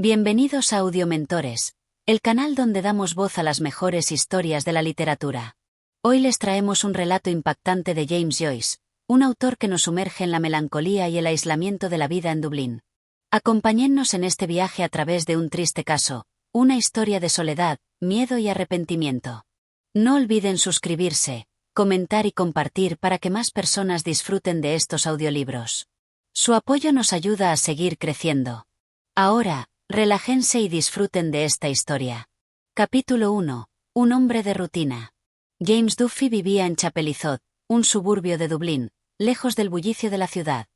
Bienvenidos a Audiomentores, el canal donde damos voz a las mejores historias de la literatura. Hoy les traemos un relato impactante de James Joyce, un autor que nos sumerge en la melancolía y el aislamiento de la vida en Dublín. Acompáñennos en este viaje a través de un triste caso, una historia de soledad, miedo y arrepentimiento. No olviden suscribirse, comentar y compartir para que más personas disfruten de estos audiolibros. Su apoyo nos ayuda a seguir creciendo. Ahora, relájense y disfruten de esta historia. Capítulo 1. Un hombre de rutina. James Duffy vivía en Chapelizod, un suburbio de Dublín, lejos del bullicio de la ciudad.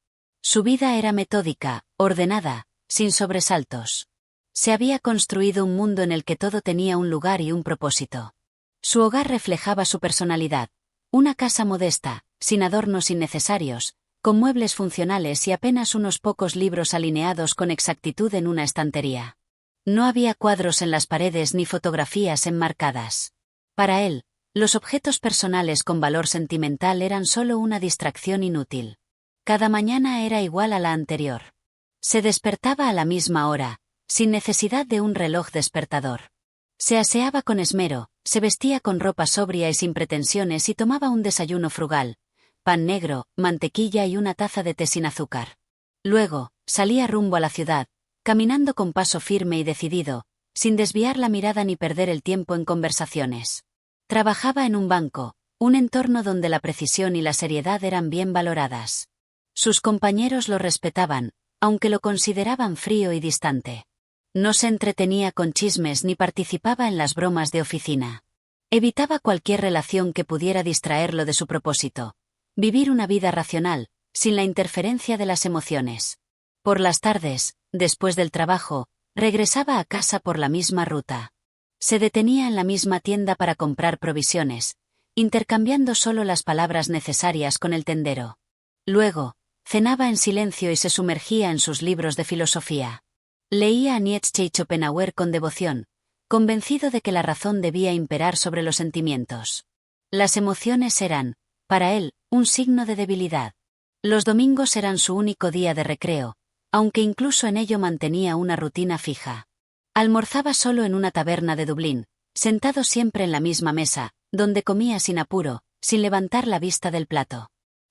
Su vida era metódica, ordenada, sin sobresaltos. Se había construido un mundo en el que todo tenía un lugar y un propósito. Su hogar reflejaba su personalidad. Una casa modesta, sin adornos innecesarios, con muebles funcionales y apenas unos pocos libros alineados con exactitud en una estantería. No había cuadros en las paredes ni fotografías enmarcadas. Para él, los objetos personales con valor sentimental eran solo una distracción inútil. Cada mañana era igual a la anterior. Se despertaba a la misma hora, sin necesidad de un reloj despertador. Se aseaba con esmero, se vestía con ropa sobria y sin pretensiones y tomaba un desayuno frugal: pan negro, mantequilla y una taza de té sin azúcar. Luego, salía rumbo a la ciudad, caminando con paso firme y decidido, sin desviar la mirada ni perder el tiempo en conversaciones. Trabajaba en un banco, un entorno donde la precisión y la seriedad eran bien valoradas. Sus compañeros lo respetaban, aunque lo consideraban frío y distante. No se entretenía con chismes ni participaba en las bromas de oficina. Evitaba cualquier relación que pudiera distraerlo de su propósito: vivir una vida racional, sin la interferencia de las emociones. Por las tardes, después del trabajo, regresaba a casa por la misma ruta. Se detenía en la misma tienda para comprar provisiones, intercambiando solo las palabras necesarias con el tendero. Luego, cenaba en silencio y se sumergía en sus libros de filosofía. Leía a Nietzsche y Schopenhauer con devoción, convencido de que la razón debía imperar sobre los sentimientos. Las emociones eran, para él, un signo de debilidad. Los domingos eran su único día de recreo, aunque incluso en ello mantenía una rutina fija. Almorzaba solo en una taberna de Dublín, sentado siempre en la misma mesa, donde comía sin apuro, sin levantar la vista del plato.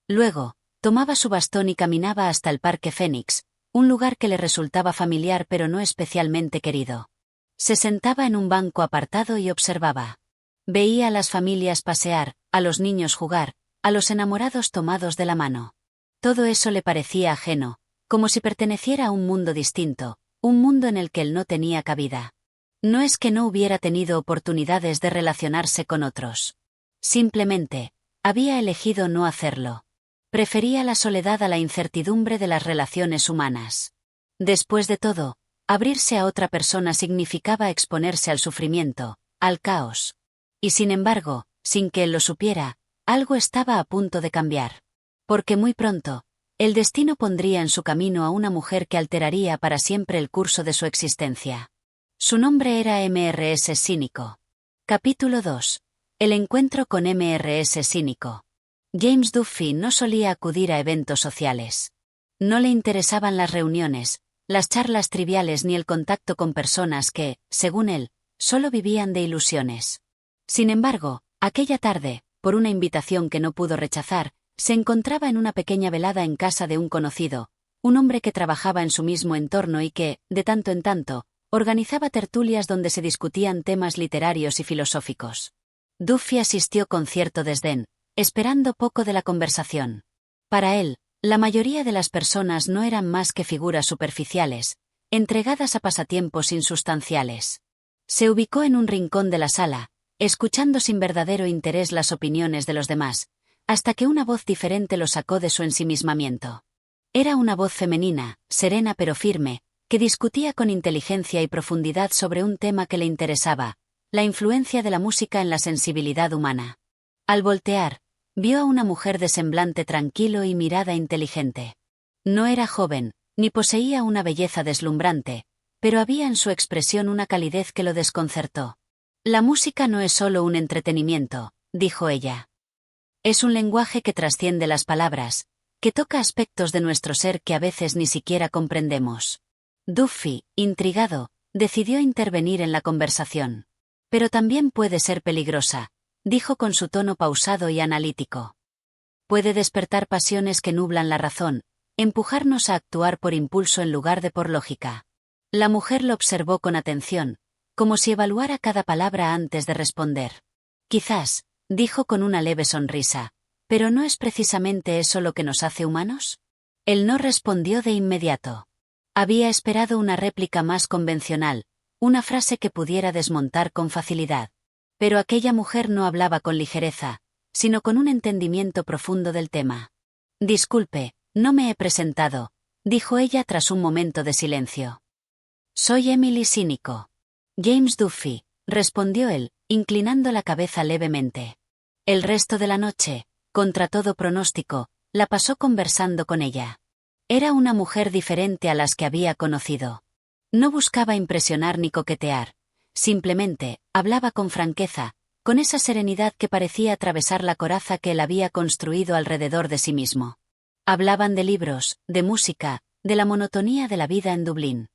Luego, tomaba su bastón y caminaba hasta el Parque Fénix, un lugar que le resultaba familiar pero no especialmente querido. Se sentaba en un banco apartado y observaba. Veía a las familias pasear, a los niños jugar, a los enamorados tomados de la mano. Todo eso le parecía ajeno, como si perteneciera a un mundo distinto, un mundo en el que él no tenía cabida. No es que no hubiera tenido oportunidades de relacionarse con otros. Simplemente, había elegido no hacerlo. Prefería la soledad a la incertidumbre de las relaciones humanas. Después de todo, abrirse a otra persona significaba exponerse al sufrimiento, al caos. Y sin embargo, sin que él lo supiera, algo estaba a punto de cambiar. Porque muy pronto, el destino pondría en su camino a una mujer que alteraría para siempre el curso de su existencia. Su nombre era Mrs. Cínico. Capítulo 2. El encuentro con Mrs. Cínico. James Duffy no solía acudir a eventos sociales. No le interesaban las reuniones, las charlas triviales ni el contacto con personas que, según él, solo vivían de ilusiones. Sin embargo, aquella tarde, por una invitación que no pudo rechazar, se encontraba en una pequeña velada en casa de un conocido, un hombre que trabajaba en su mismo entorno y que, de tanto en tanto, organizaba tertulias donde se discutían temas literarios y filosóficos. Duffy asistió con cierto desdén, esperando poco de la conversación. Para él, la mayoría de las personas no eran más que figuras superficiales, entregadas a pasatiempos insustanciales. Se ubicó en un rincón de la sala, escuchando sin verdadero interés las opiniones de los demás, hasta que una voz diferente lo sacó de su ensimismamiento. Era una voz femenina, serena pero firme, que discutía con inteligencia y profundidad sobre un tema que le interesaba: la influencia de la música en la sensibilidad humana. Al voltear, vio a una mujer de semblante tranquilo y mirada inteligente. No era joven, ni poseía una belleza deslumbrante, pero había en su expresión una calidez que lo desconcertó. La música no es solo un entretenimiento, dijo ella. Es un lenguaje que trasciende las palabras, que toca aspectos de nuestro ser que a veces ni siquiera comprendemos. Duffy, intrigado, decidió intervenir en la conversación. Pero también puede ser peligrosa, dijo con su tono pausado y analítico. Puede despertar pasiones que nublan la razón, empujarnos a actuar por impulso en lugar de por lógica. La mujer lo observó con atención, como si evaluara cada palabra antes de responder. Quizás, dijo con una leve sonrisa, ¿pero no es precisamente eso lo que nos hace humanos? Él no respondió de inmediato. Había esperado una réplica más convencional, una frase que pudiera desmontar con facilidad. Pero aquella mujer no hablaba con ligereza, sino con un entendimiento profundo del tema. Disculpe, no me he presentado, dijo ella tras un momento de silencio. Soy Emily Cínico. James Duffy, respondió él, inclinando la cabeza levemente. El resto de la noche, contra todo pronóstico, la pasó conversando con ella. Era una mujer diferente a las que había conocido. No buscaba impresionar ni coquetear, simplemente, hablaba con franqueza, con esa serenidad que parecía atravesar la coraza que él había construido alrededor de sí mismo. Hablaban de libros, de música, de la monotonía de la vida en Dublín.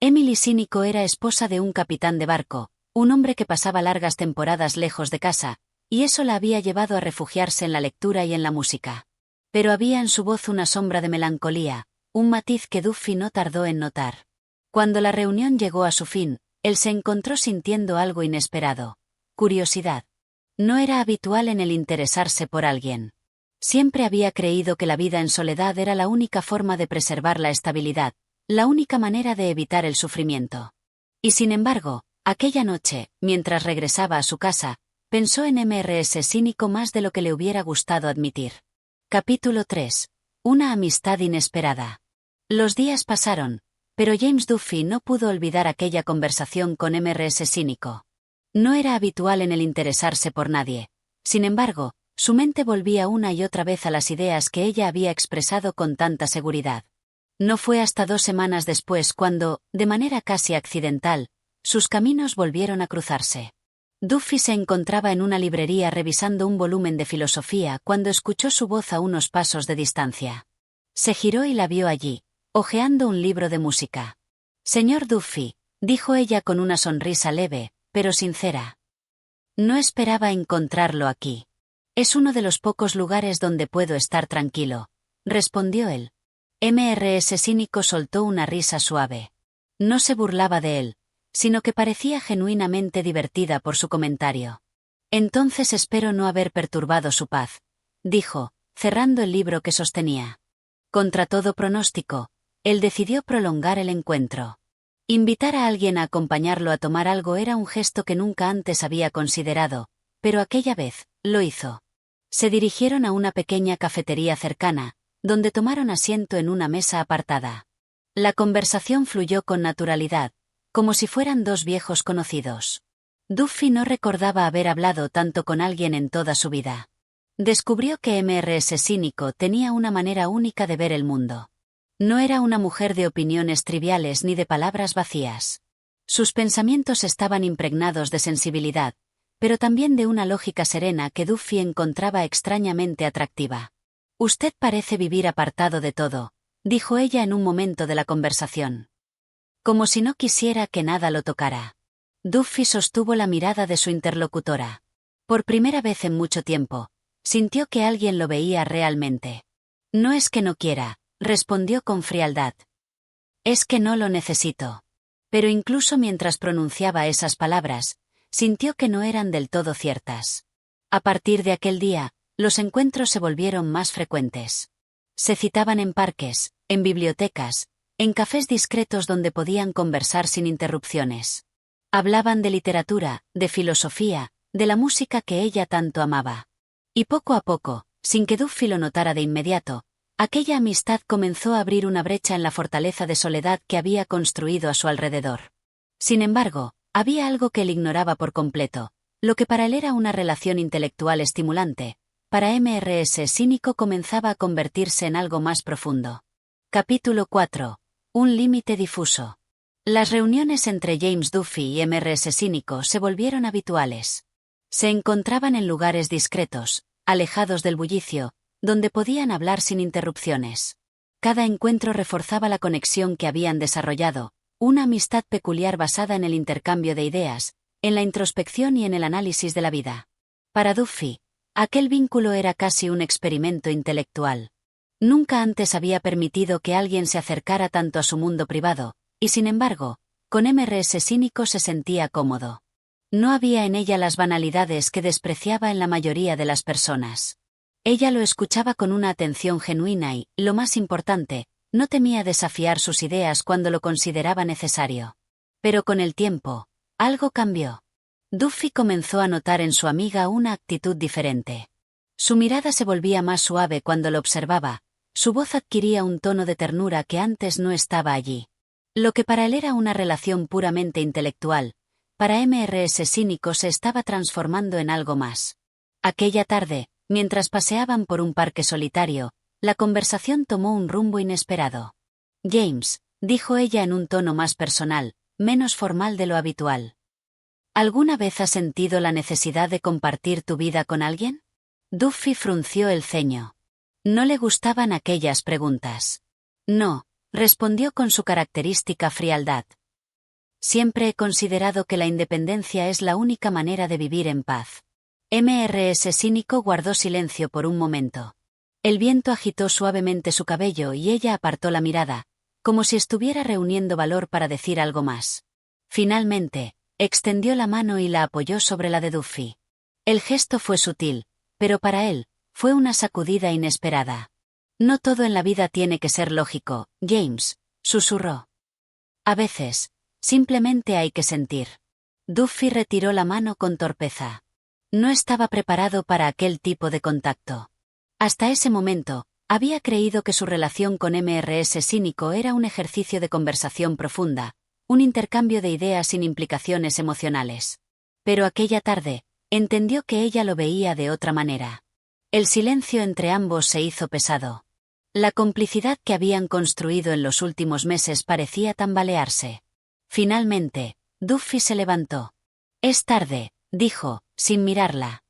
Emily Cínico era esposa de un capitán de barco, un hombre que pasaba largas temporadas lejos de casa, y eso la había llevado a refugiarse en la lectura y en la música. Pero había en su voz una sombra de melancolía, un matiz que Duffy no tardó en notar. Cuando la reunión llegó a su fin, él se encontró sintiendo algo inesperado. Curiosidad. No era habitual en él interesarse por alguien. Siempre había creído que la vida en soledad era la única forma de preservar la estabilidad, la única manera de evitar el sufrimiento. Y sin embargo, aquella noche, mientras regresaba a su casa, pensó en Mrs. Cínico más de lo que le hubiera gustado admitir. Capítulo 3. Una amistad inesperada. Los días pasaron, pero James Duffy no pudo olvidar aquella conversación con Mrs. Cínico. No era habitual en él interesarse por nadie. Sin embargo, su mente volvía una y otra vez a las ideas que ella había expresado con tanta seguridad. No fue hasta 2 semanas después cuando, de manera casi accidental, sus caminos volvieron a cruzarse. Duffy se encontraba en una librería revisando un volumen de filosofía cuando escuchó su voz a unos pasos de distancia. Se giró y la vio allí, hojeando un libro de música. Señor Duffy, dijo ella con una sonrisa leve, pero sincera. No esperaba encontrarlo aquí. Es uno de los pocos lugares donde puedo estar tranquilo, respondió él. Mrs. Cínico soltó una risa suave. No se burlaba de él, sino que parecía genuinamente divertida por su comentario. Entonces espero no haber perturbado su paz, dijo, cerrando el libro que sostenía. Contra todo pronóstico, él decidió prolongar el encuentro. Invitar a alguien a acompañarlo a tomar algo era un gesto que nunca antes había considerado, pero aquella vez, lo hizo. Se dirigieron a una pequeña cafetería cercana, donde tomaron asiento en una mesa apartada. La conversación fluyó con naturalidad, como si fueran 2 viejos conocidos. Duffy no recordaba haber hablado tanto con alguien en toda su vida. Descubrió que Mrs. Cínico tenía una manera única de ver el mundo. No era una mujer de opiniones triviales ni de palabras vacías. Sus pensamientos estaban impregnados de sensibilidad, pero también de una lógica serena que Duffy encontraba extrañamente atractiva. Usted parece vivir apartado de todo, dijo ella en un momento de la conversación. Como si no quisiera que nada lo tocara. Duffy sostuvo la mirada de su interlocutora. Por primera vez en mucho tiempo, sintió que alguien lo veía realmente. No es que no quiera, respondió con frialdad. Es que no lo necesito. Pero incluso mientras pronunciaba esas palabras, sintió que no eran del todo ciertas. A partir de aquel día, los encuentros se volvieron más frecuentes. Se citaban en parques, en bibliotecas, en cafés discretos donde podían conversar sin interrupciones. Hablaban de literatura, de filosofía, de la música que ella tanto amaba. Y poco a poco, sin que Duffy lo notara de inmediato, aquella amistad comenzó a abrir una brecha en la fortaleza de soledad que había construido a su alrededor. Sin embargo, había algo que él ignoraba por completo. Lo que para él era una relación intelectual estimulante, para Mrs. Cínico comenzaba a convertirse en algo más profundo. Capítulo 4. Un límite difuso. Las reuniones entre James Duffy y Mrs. Cínico se volvieron habituales. Se encontraban en lugares discretos, alejados del bullicio, donde podían hablar sin interrupciones. Cada encuentro reforzaba la conexión que habían desarrollado, una amistad peculiar basada en el intercambio de ideas, en la introspección y en el análisis de la vida. Para Duffy, aquel vínculo era casi un experimento intelectual. Nunca antes había permitido que alguien se acercara tanto a su mundo privado, y sin embargo, con MRS Cínico se sentía cómodo. No había en ella las banalidades que despreciaba en la mayoría de las personas. Ella lo escuchaba con una atención genuina y, lo más importante, no temía desafiar sus ideas cuando lo consideraba necesario. Pero con el tiempo, algo cambió. Duffy comenzó a notar en su amiga una actitud diferente. Su mirada se volvía más suave cuando lo observaba, su voz adquiría un tono de ternura que antes no estaba allí. Lo que para él era una relación puramente intelectual, para MRS Cínico se estaba transformando en algo más. Aquella tarde, mientras paseaban por un parque solitario, la conversación tomó un rumbo inesperado. James, dijo ella en un tono más personal, menos formal de lo habitual. ¿Alguna vez has sentido la necesidad de compartir tu vida con alguien? Duffy frunció el ceño. No le gustaban aquellas preguntas. No, respondió con su característica frialdad. Siempre he considerado que la independencia es la única manera de vivir en paz. MRS Cínico guardó silencio por un momento. El viento agitó suavemente su cabello y ella apartó la mirada, como si estuviera reuniendo valor para decir algo más. Finalmente, extendió la mano y la apoyó sobre la de Duffy. El gesto fue sutil, pero para él, fue una sacudida inesperada. No todo en la vida tiene que ser lógico, James, susurró. A veces, simplemente hay que sentir. Duffy retiró la mano con torpeza. No estaba preparado para aquel tipo de contacto. Hasta ese momento, había creído que su relación con MRS Cínico era un ejercicio de conversación profunda, un intercambio de ideas sin implicaciones emocionales. Pero aquella tarde, entendió que ella lo veía de otra manera. El silencio entre ambos se hizo pesado. La complicidad que habían construido en los últimos meses parecía tambalearse. Finalmente, Duffy se levantó. Es tarde, dijo, sin mirarla.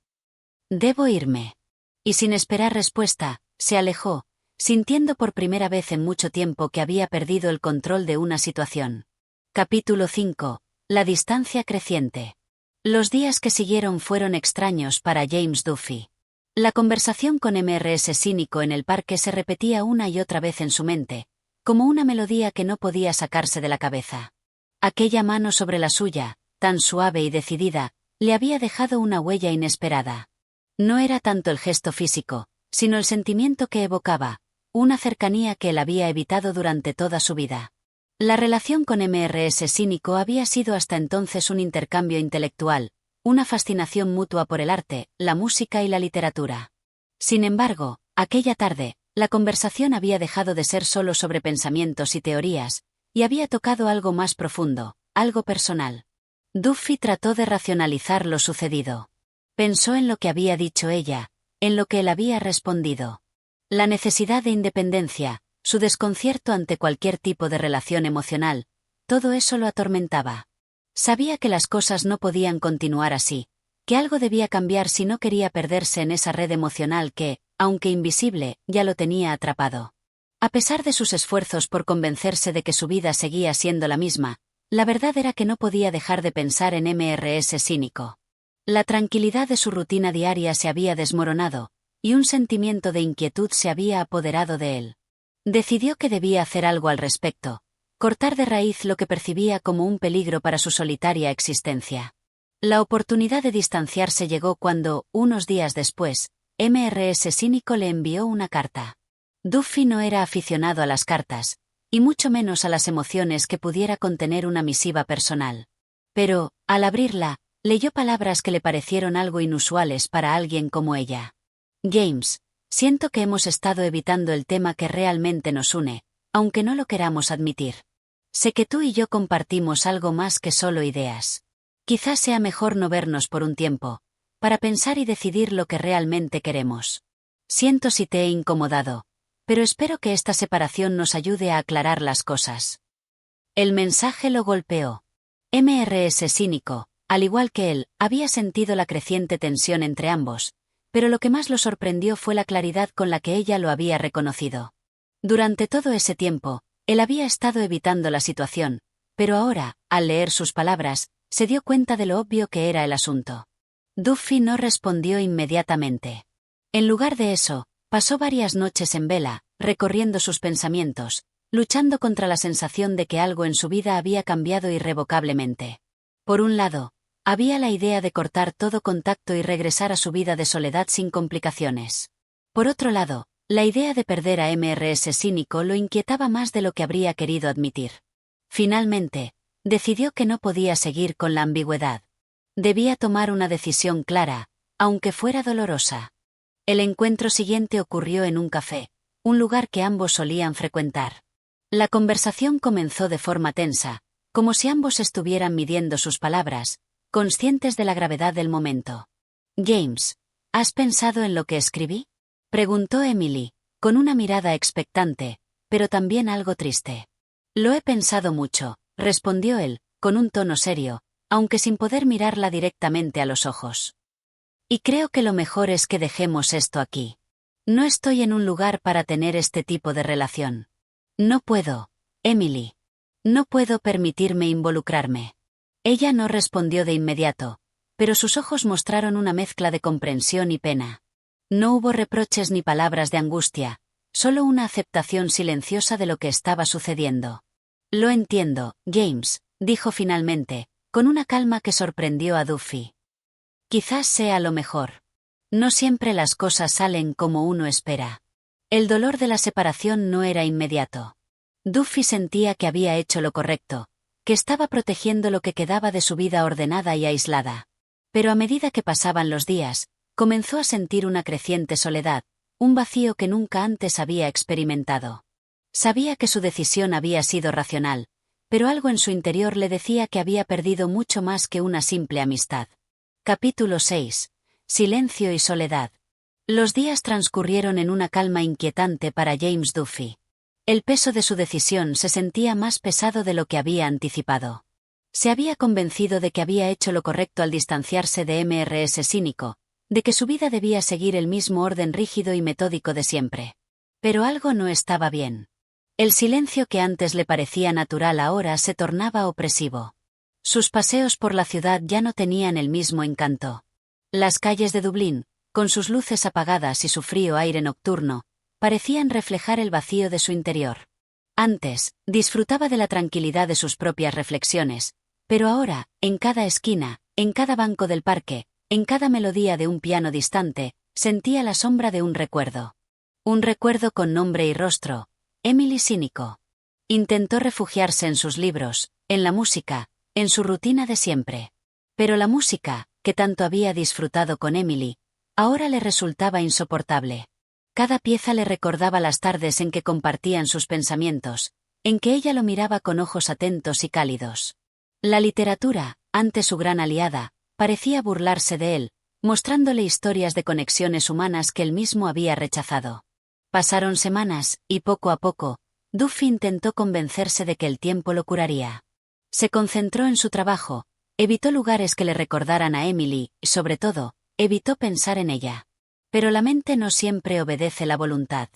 Debo irme. Y sin esperar respuesta, se alejó, sintiendo por primera vez en mucho tiempo que había perdido el control de una situación. Capítulo 5. La distancia creciente. Los días que siguieron fueron extraños para James Duffy. La conversación con MRS Cínico en el parque se repetía una y otra vez en su mente, como una melodía que no podía sacarse de la cabeza. Aquella mano sobre la suya, tan suave y decidida, le había dejado una huella inesperada. No era tanto el gesto físico, sino el sentimiento que evocaba, una cercanía que él había evitado durante toda su vida. La relación con MRS Cínico había sido hasta entonces un intercambio intelectual, una fascinación mutua por el arte, la música y la literatura. Sin embargo, aquella tarde, la conversación había dejado de ser solo sobre pensamientos y teorías, y había tocado algo más profundo, algo personal. Duffy trató de racionalizar lo sucedido. Pensó en lo que había dicho ella, en lo que él había respondido. La necesidad de independencia, su desconcierto ante cualquier tipo de relación emocional, todo eso lo atormentaba. Sabía que las cosas no podían continuar así, que algo debía cambiar si no quería perderse en esa red emocional que, aunque invisible, ya lo tenía atrapado. A pesar de sus esfuerzos por convencerse de que su vida seguía siendo la misma, la verdad era que no podía dejar de pensar en MRS Cínico. La tranquilidad de su rutina diaria se había desmoronado, y un sentimiento de inquietud se había apoderado de él. Decidió que debía hacer algo al respecto, cortar de raíz lo que percibía como un peligro para su solitaria existencia. La oportunidad de distanciarse llegó cuando, unos días después, MRS Cínico le envió una carta. Duffy no era aficionado a las cartas, y mucho menos a las emociones que pudiera contener una misiva personal. Pero, al abrirla, leyó palabras que le parecieron algo inusuales para alguien como ella. James, siento que hemos estado evitando el tema que realmente nos une, aunque no lo queramos admitir. Sé que tú y yo compartimos algo más que solo ideas. Quizás sea mejor no vernos por un tiempo, para pensar y decidir lo que realmente queremos. Siento si te he incomodado, pero espero que esta separación nos ayude a aclarar las cosas. El mensaje lo golpeó. MRS Cínico, al igual que él, había sentido la creciente tensión entre ambos, pero lo que más lo sorprendió fue la claridad con la que ella lo había reconocido. Durante todo ese tiempo, él había estado evitando la situación, pero ahora, al leer sus palabras, se dio cuenta de lo obvio que era el asunto. Duffy no respondió inmediatamente. En lugar de eso, pasó varias noches en vela, recorriendo sus pensamientos, luchando contra la sensación de que algo en su vida había cambiado irrevocablemente. Por un lado, había la idea de cortar todo contacto y regresar a su vida de soledad sin complicaciones. Por otro lado, la idea de perder a Mrs. Cínico lo inquietaba más de lo que habría querido admitir. Finalmente, decidió que no podía seguir con la ambigüedad. Debía tomar una decisión clara, aunque fuera dolorosa. El encuentro siguiente ocurrió en un café, un lugar que ambos solían frecuentar. La conversación comenzó de forma tensa, como si ambos estuvieran midiendo sus palabras, conscientes de la gravedad del momento. «James, ¿has pensado en lo que escribí?», preguntó Emily, con una mirada expectante, pero también algo triste. «Lo he pensado mucho», respondió él, con un tono serio, aunque sin poder mirarla directamente a los ojos. «Y creo que lo mejor es que dejemos esto aquí. No estoy en un lugar para tener este tipo de relación. No puedo, Emily. No puedo permitirme involucrarme». Ella no respondió de inmediato, pero sus ojos mostraron una mezcla de comprensión y pena. No hubo reproches ni palabras de angustia, solo una aceptación silenciosa de lo que estaba sucediendo. «Lo entiendo, James», dijo finalmente, con una calma que sorprendió a Duffy. «Quizás sea lo mejor. No siempre las cosas salen como uno espera». El dolor de la separación no era inmediato. Duffy sentía que había hecho lo correcto, que estaba protegiendo lo que quedaba de su vida ordenada y aislada. Pero a medida que pasaban los días, comenzó a sentir una creciente soledad, un vacío que nunca antes había experimentado. Sabía que su decisión había sido racional, pero algo en su interior le decía que había perdido mucho más que una simple amistad. Capítulo 6. Silencio y soledad. Los días transcurrieron en una calma inquietante para James Duffy. El peso de su decisión se sentía más pesado de lo que había anticipado. Se había convencido de que había hecho lo correcto al distanciarse de Mrs. Cínico, de que su vida debía seguir el mismo orden rígido y metódico de siempre. Pero algo no estaba bien. El silencio que antes le parecía natural ahora se tornaba opresivo. Sus paseos por la ciudad ya no tenían el mismo encanto. Las calles de Dublín, con sus luces apagadas y su frío aire nocturno, parecían reflejar el vacío de su interior. Antes, disfrutaba de la tranquilidad de sus propias reflexiones, pero ahora, en cada esquina, en cada banco del parque, en cada melodía de un piano distante, sentía la sombra de un recuerdo. Un recuerdo con nombre y rostro: Emily Cínico. Intentó refugiarse en sus libros, en la música, en su rutina de siempre. Pero la música, que tanto había disfrutado con Emily, ahora le resultaba insoportable. Cada pieza le recordaba las tardes en que compartían sus pensamientos, en que ella lo miraba con ojos atentos y cálidos. La literatura, antes su gran aliada, parecía burlarse de él, mostrándole historias de conexiones humanas que él mismo había rechazado. Pasaron semanas, y poco a poco, Duffy intentó convencerse de que el tiempo lo curaría. Se concentró en su trabajo, evitó lugares que le recordaran a Emily, y sobre todo, evitó pensar en ella. Pero la mente no siempre obedece la voluntad.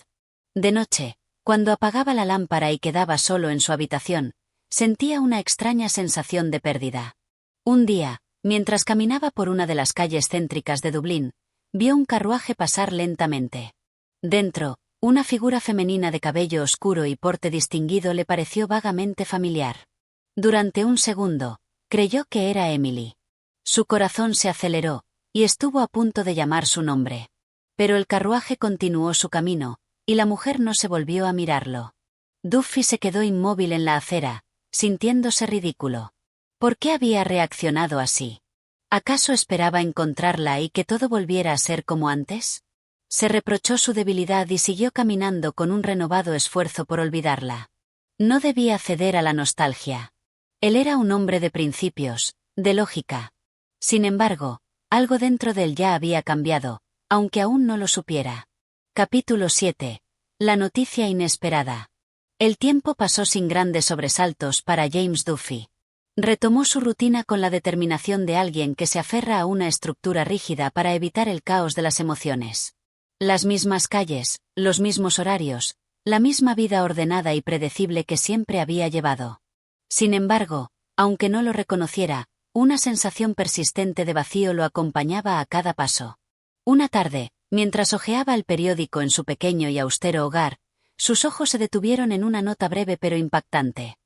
De noche, cuando apagaba la lámpara y quedaba solo en su habitación, sentía una extraña sensación de pérdida. Un día, mientras caminaba por una de las calles céntricas de Dublín, vio un carruaje pasar lentamente. Dentro, una figura femenina de cabello oscuro y porte distinguido le pareció vagamente familiar. Durante un segundo, creyó que era Emily. Su corazón se aceleró, y estuvo a punto de llamar su nombre. Pero el carruaje continuó su camino, y la mujer no se volvió a mirarlo. Duffy se quedó inmóvil en la acera, sintiéndose ridículo. ¿Por qué había reaccionado así? ¿Acaso esperaba encontrarla y que todo volviera a ser como antes? Se reprochó su debilidad y siguió caminando con un renovado esfuerzo por olvidarla. No debía ceder a la nostalgia. Él era un hombre de principios, de lógica. Sin embargo, algo dentro de él ya había cambiado, aunque aún no lo supiera. Capítulo 7. La noticia inesperada. El tiempo pasó sin grandes sobresaltos para James Duffy. Retomó su rutina con la determinación de alguien que se aferra a una estructura rígida para evitar el caos de las emociones. Las mismas calles, los mismos horarios, la misma vida ordenada y predecible que siempre había llevado. Sin embargo, aunque no lo reconociera, una sensación persistente de vacío lo acompañaba a cada paso. Una tarde, mientras hojeaba el periódico en su pequeño y austero hogar, sus ojos se detuvieron en una nota breve pero impactante.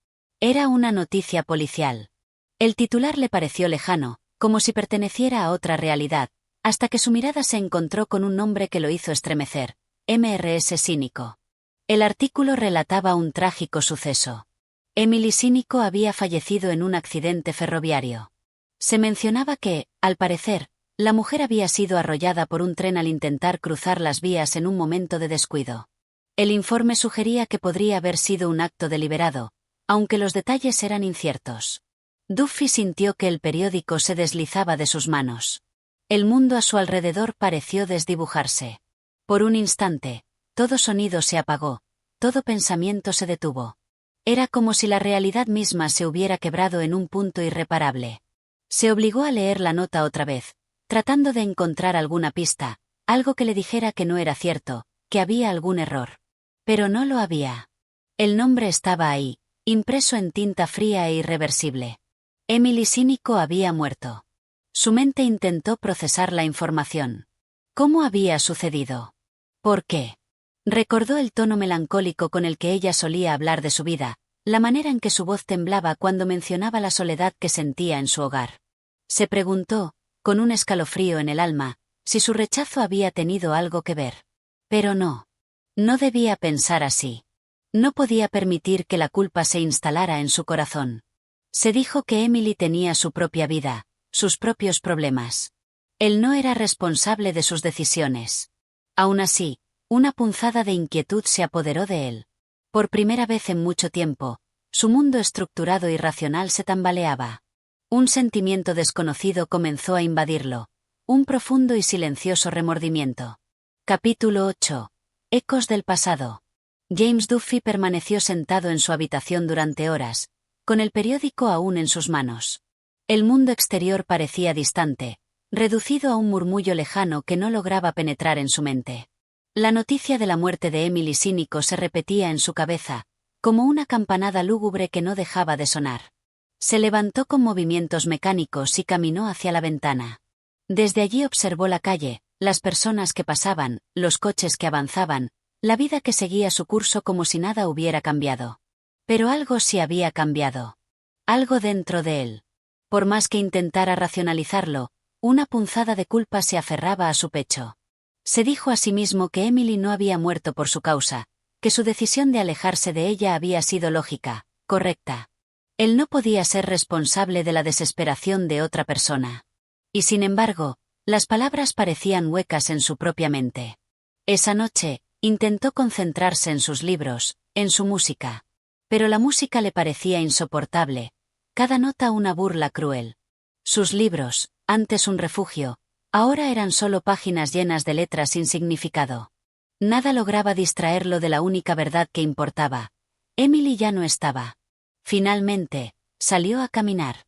Era una noticia policial. El titular le pareció lejano, como si perteneciera a otra realidad, hasta que su mirada se encontró con un nombre que lo hizo estremecer: Mrs. Cínico. El artículo relataba un trágico suceso. Emily Cínico había fallecido en un accidente ferroviario. Se mencionaba que, al parecer, la mujer había sido arrollada por un tren al intentar cruzar las vías en un momento de descuido. El informe sugería que podría haber sido un acto deliberado, aunque los detalles eran inciertos. Duffy sintió que el periódico se deslizaba de sus manos. El mundo a su alrededor pareció desdibujarse. Por un instante, todo sonido se apagó, todo pensamiento se detuvo. Era como si la realidad misma se hubiera quebrado en un punto irreparable. Se obligó a leer la nota otra vez, tratando de encontrar alguna pista, algo que le dijera que no era cierto, que había algún error. Pero no lo había. El nombre estaba ahí, impreso en tinta fría e irreversible. Emily Cínico había muerto. Su mente intentó procesar la información. ¿Cómo había sucedido? ¿Por qué? Recordó el tono melancólico con el que ella solía hablar de su vida, la manera en que su voz temblaba cuando mencionaba la soledad que sentía en su hogar. Se preguntó, con un escalofrío en el alma, si su rechazo había tenido algo que ver. Pero no. No debía pensar así. No podía permitir que la culpa se instalara en su corazón. Se dijo que Emily tenía su propia vida, sus propios problemas. Él no era responsable de sus decisiones. Aún así, una punzada de inquietud se apoderó de él. Por primera vez en mucho tiempo, su mundo estructurado y racional se tambaleaba. Un sentimiento desconocido comenzó a invadirlo, un profundo y silencioso remordimiento. Capítulo 8. Ecos del pasado. James Duffy permaneció sentado en su habitación durante horas, con el periódico aún en sus manos. El mundo exterior parecía distante, reducido a un murmullo lejano que no lograba penetrar en su mente. La noticia de la muerte de Emily Cínico se repetía en su cabeza, como una campanada lúgubre que no dejaba de sonar. Se levantó con movimientos mecánicos y caminó hacia la ventana. Desde allí observó la calle, las personas que pasaban, los coches que avanzaban, la vida que seguía su curso como si nada hubiera cambiado. Pero algo sí había cambiado. Algo dentro de él. Por más que intentara racionalizarlo, una punzada de culpa se aferraba a su pecho. Se dijo a sí mismo que Emily no había muerto por su causa, que su decisión de alejarse de ella había sido lógica, correcta. Él no podía ser responsable de la desesperación de otra persona. Y sin embargo, las palabras parecían huecas en su propia mente. Esa noche, intentó concentrarse en sus libros, en su música. Pero la música le parecía insoportable, cada nota una burla cruel. Sus libros, antes un refugio, ahora eran solo páginas llenas de letras sin significado. Nada lograba distraerlo de la única verdad que importaba. Emily ya no estaba. Finalmente, salió a caminar.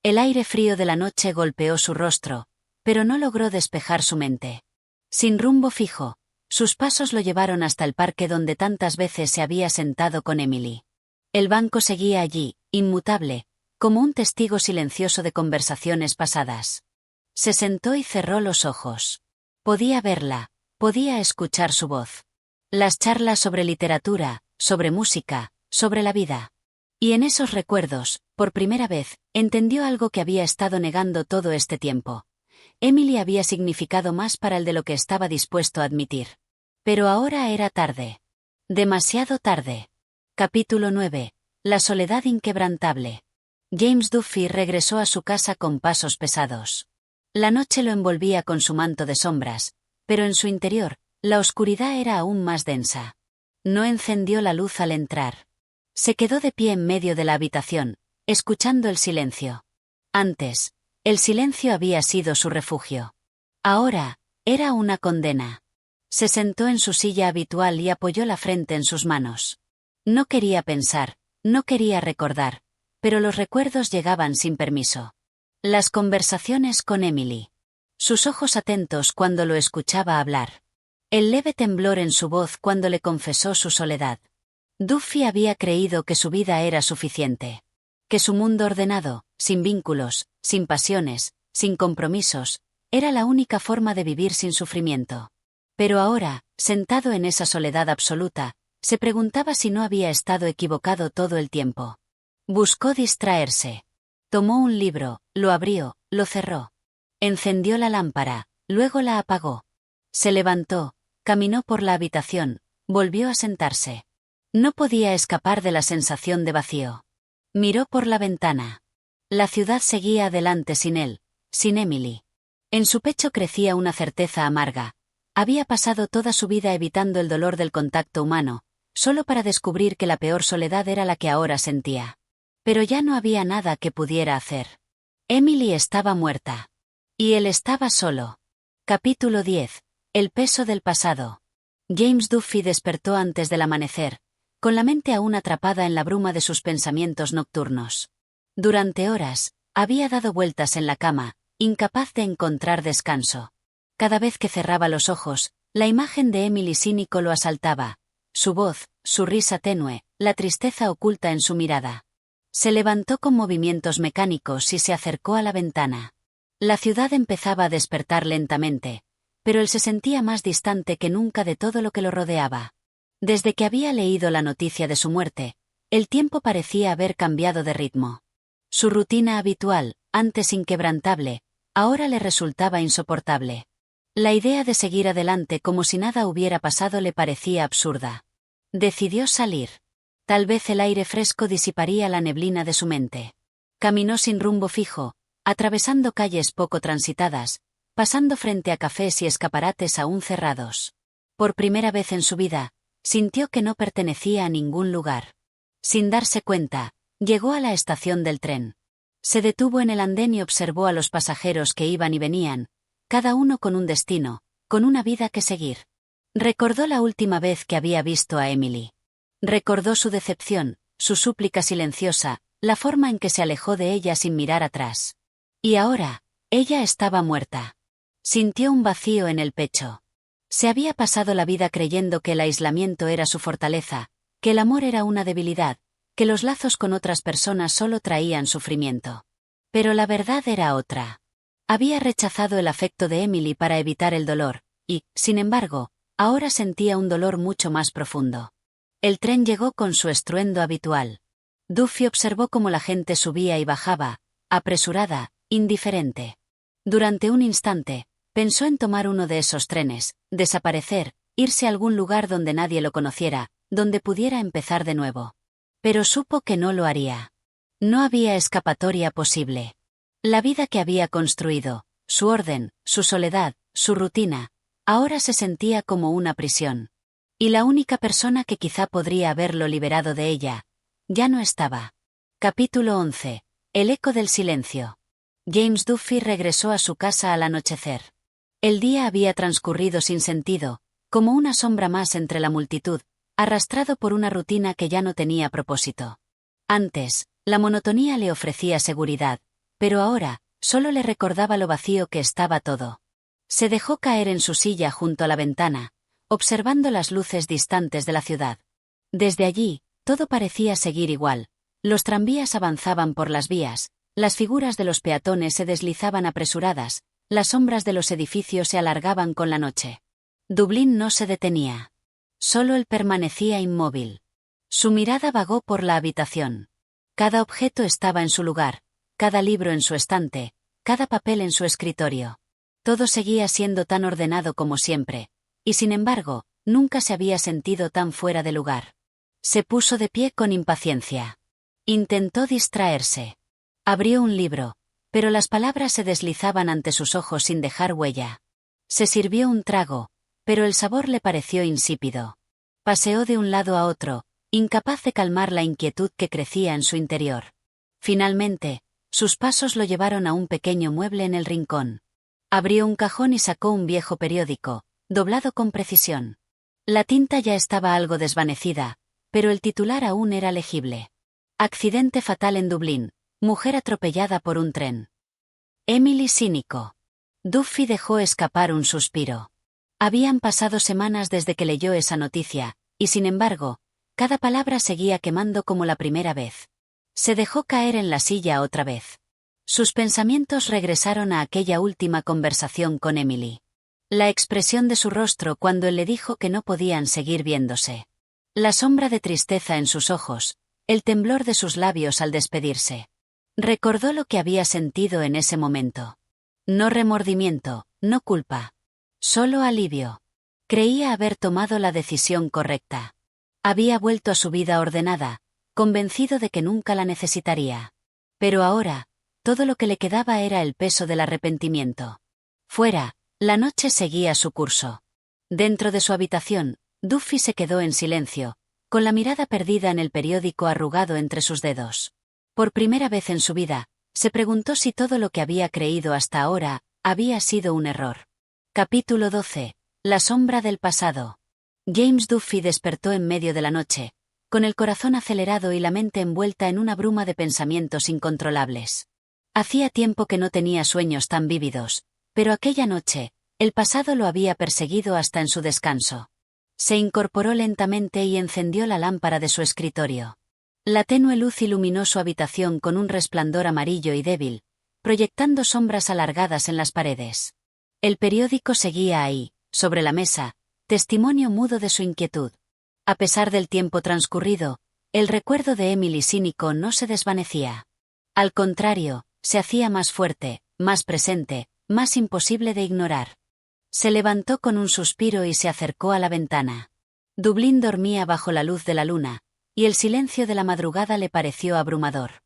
El aire frío de la noche golpeó su rostro, pero no logró despejar su mente. Sin rumbo fijo, sus pasos lo llevaron hasta el parque donde tantas veces se había sentado con Emily. El banco seguía allí, inmutable, como un testigo silencioso de conversaciones pasadas. Se sentó y cerró los ojos. Podía verla, podía escuchar su voz. Las charlas sobre literatura, sobre música, sobre la vida. Y en esos recuerdos, por primera vez, entendió algo que había estado negando todo este tiempo. Emily había significado más para él de lo que estaba dispuesto a admitir. Pero ahora era tarde. Demasiado tarde. Capítulo 9. La soledad inquebrantable. James Duffy regresó a su casa con pasos pesados. La noche lo envolvía con su manto de sombras, pero en su interior, la oscuridad era aún más densa. No encendió la luz al entrar. Se quedó de pie en medio de la habitación, escuchando el silencio. Antes, el silencio había sido su refugio. Ahora, era una condena. Se sentó en su silla habitual y apoyó la frente en sus manos. No quería pensar, no quería recordar, pero los recuerdos llegaban sin permiso. Las conversaciones con Emily. Sus ojos atentos cuando lo escuchaba hablar. el leve temblor en su voz cuando le confesó su soledad. Duffy había creído que su vida era suficiente. Que su mundo ordenado, sin vínculos, sin pasiones, sin compromisos, era la única forma de vivir sin sufrimiento. Pero ahora, sentado en esa soledad absoluta, se preguntaba si no había estado equivocado todo el tiempo. Buscó distraerse. Tomó un libro, lo abrió, lo cerró. Encendió la lámpara, luego la apagó. Se levantó, caminó por la habitación, volvió a sentarse. No podía escapar de la sensación de vacío. Miró por la ventana. La ciudad seguía adelante sin él, sin Emily. En su pecho crecía una certeza amarga. Había pasado toda su vida evitando el dolor del contacto humano, solo para descubrir que la peor soledad era la que ahora sentía. Pero ya no había nada que pudiera hacer. Emily estaba muerta. Y él estaba solo. Capítulo 10. El peso del pasado. James Duffy despertó antes del amanecer, con la mente aún atrapada en la bruma de sus pensamientos nocturnos. Durante horas, había dado vueltas en la cama, incapaz de encontrar descanso. Cada vez que cerraba los ojos, la imagen de Emily cínico lo asaltaba. Su voz, su risa tenue, la tristeza oculta en su mirada. Se levantó con movimientos mecánicos y se acercó a la ventana. La ciudad empezaba a despertar lentamente, pero él se sentía más distante que nunca de todo lo que lo rodeaba. Desde que había leído la noticia de su muerte, el tiempo parecía haber cambiado de ritmo. Su rutina habitual, antes inquebrantable, ahora le resultaba insoportable. La idea de seguir adelante como si nada hubiera pasado le parecía absurda. Decidió salir. Tal vez el aire fresco disiparía la neblina de su mente. Caminó sin rumbo fijo, atravesando calles poco transitadas, pasando frente a cafés y escaparates aún cerrados. Por primera vez en su vida, sintió que no pertenecía a ningún lugar. Sin darse cuenta, llegó a la estación del tren. Se detuvo en el andén y observó a los pasajeros que iban y venían, cada uno con un destino, con una vida que seguir. Recordó la última vez que había visto a Emily. Recordó su decepción, su súplica silenciosa, la forma en que se alejó de ella sin mirar atrás. Y ahora, ella estaba muerta. Sintió un vacío en el pecho. Se había pasado la vida creyendo que el aislamiento era su fortaleza, que el amor era una debilidad, que los lazos con otras personas solo traían sufrimiento. Pero la verdad era otra. Había rechazado el afecto de Emily para evitar el dolor, y, sin embargo, ahora sentía un dolor mucho más profundo. El tren llegó con su estruendo habitual. Duffy observó cómo la gente subía y bajaba, apresurada, indiferente. Durante un instante, pensó en tomar uno de esos trenes, desaparecer, irse a algún lugar donde nadie lo conociera, donde pudiera empezar de nuevo. Pero supo que no lo haría. No había escapatoria posible. La vida que había construido, su orden, su soledad, su rutina, ahora se sentía como una prisión. Y la única persona que quizá podría haberlo liberado de ella, ya no estaba. Capítulo 11. El eco del silencio. James Duffy regresó a su casa al anochecer. El día había transcurrido sin sentido, como una sombra más entre la multitud, arrastrado por una rutina que ya no tenía propósito. Antes, la monotonía le ofrecía seguridad, pero ahora, solo le recordaba lo vacío que estaba todo. Se dejó caer en su silla junto a la ventana, observando las luces distantes de la ciudad. Desde allí, todo parecía seguir igual. Los tranvías avanzaban por las vías, las figuras de los peatones se deslizaban apresuradas, las sombras de los edificios se alargaban con la noche. Dublín no se detenía. Solo él permanecía inmóvil. Su mirada vagó por la habitación. Cada objeto estaba en su lugar, cada libro en su estante, cada papel en su escritorio. Todo seguía siendo tan ordenado como siempre, y sin embargo, nunca se había sentido tan fuera de lugar. Se puso de pie con impaciencia. Intentó distraerse. Abrió un libro, pero las palabras se deslizaban ante sus ojos sin dejar huella. Se sirvió un trago, pero el sabor le pareció insípido. Paseó de un lado a otro, incapaz de calmar la inquietud que crecía en su interior. Finalmente, sus pasos lo llevaron a un pequeño mueble en el rincón. Abrió un cajón y sacó un viejo periódico, doblado con precisión. La tinta ya estaba algo desvanecida, pero el titular aún era legible. Accidente fatal en Dublín, mujer atropellada por un tren. Emily cínico. Duffy dejó escapar un suspiro. Habían pasado semanas desde que leyó esa noticia, y sin embargo, cada palabra seguía quemando como la primera vez. Se dejó caer en la silla otra vez. Sus pensamientos regresaron a aquella última conversación con Emily. La expresión de su rostro cuando él le dijo que no podían seguir viéndose. La sombra de tristeza en sus ojos, el temblor de sus labios al despedirse. Recordó lo que había sentido en ese momento. No remordimiento, no culpa. Solo alivio. Creía haber tomado la decisión correcta. Había vuelto a su vida ordenada, convencido de que nunca la necesitaría. Pero ahora, todo lo que le quedaba era el peso del arrepentimiento. Fuera, la noche seguía su curso. Dentro de su habitación, Duffy se quedó en silencio, con la mirada perdida en el periódico arrugado entre sus dedos. Por primera vez en su vida, se preguntó si todo lo que había creído hasta ahora había sido un error. Capítulo 12. La sombra del pasado. James Duffy despertó en medio de la noche, con el corazón acelerado y la mente envuelta en una bruma de pensamientos incontrolables. Hacía tiempo que no tenía sueños tan vívidos, pero aquella noche, el pasado lo había perseguido hasta en su descanso. Se incorporó lentamente y encendió la lámpara de su escritorio. La tenue luz iluminó su habitación con un resplandor amarillo y débil, proyectando sombras alargadas en las paredes. El periódico seguía ahí, sobre la mesa, testimonio mudo de su inquietud. A pesar del tiempo transcurrido, el recuerdo de Emily cínico no se desvanecía. Al contrario, se hacía más fuerte, más presente, más imposible de ignorar. Se levantó con un suspiro y se acercó a la ventana. Dublín dormía bajo la luz de la luna, y el silencio de la madrugada le pareció abrumador.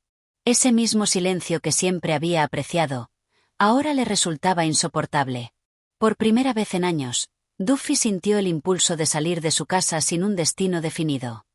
Ese mismo silencio que siempre había apreciado, ahora le resultaba insoportable. Por primera vez en años, Duffy sintió el impulso de salir de su casa sin un destino definido.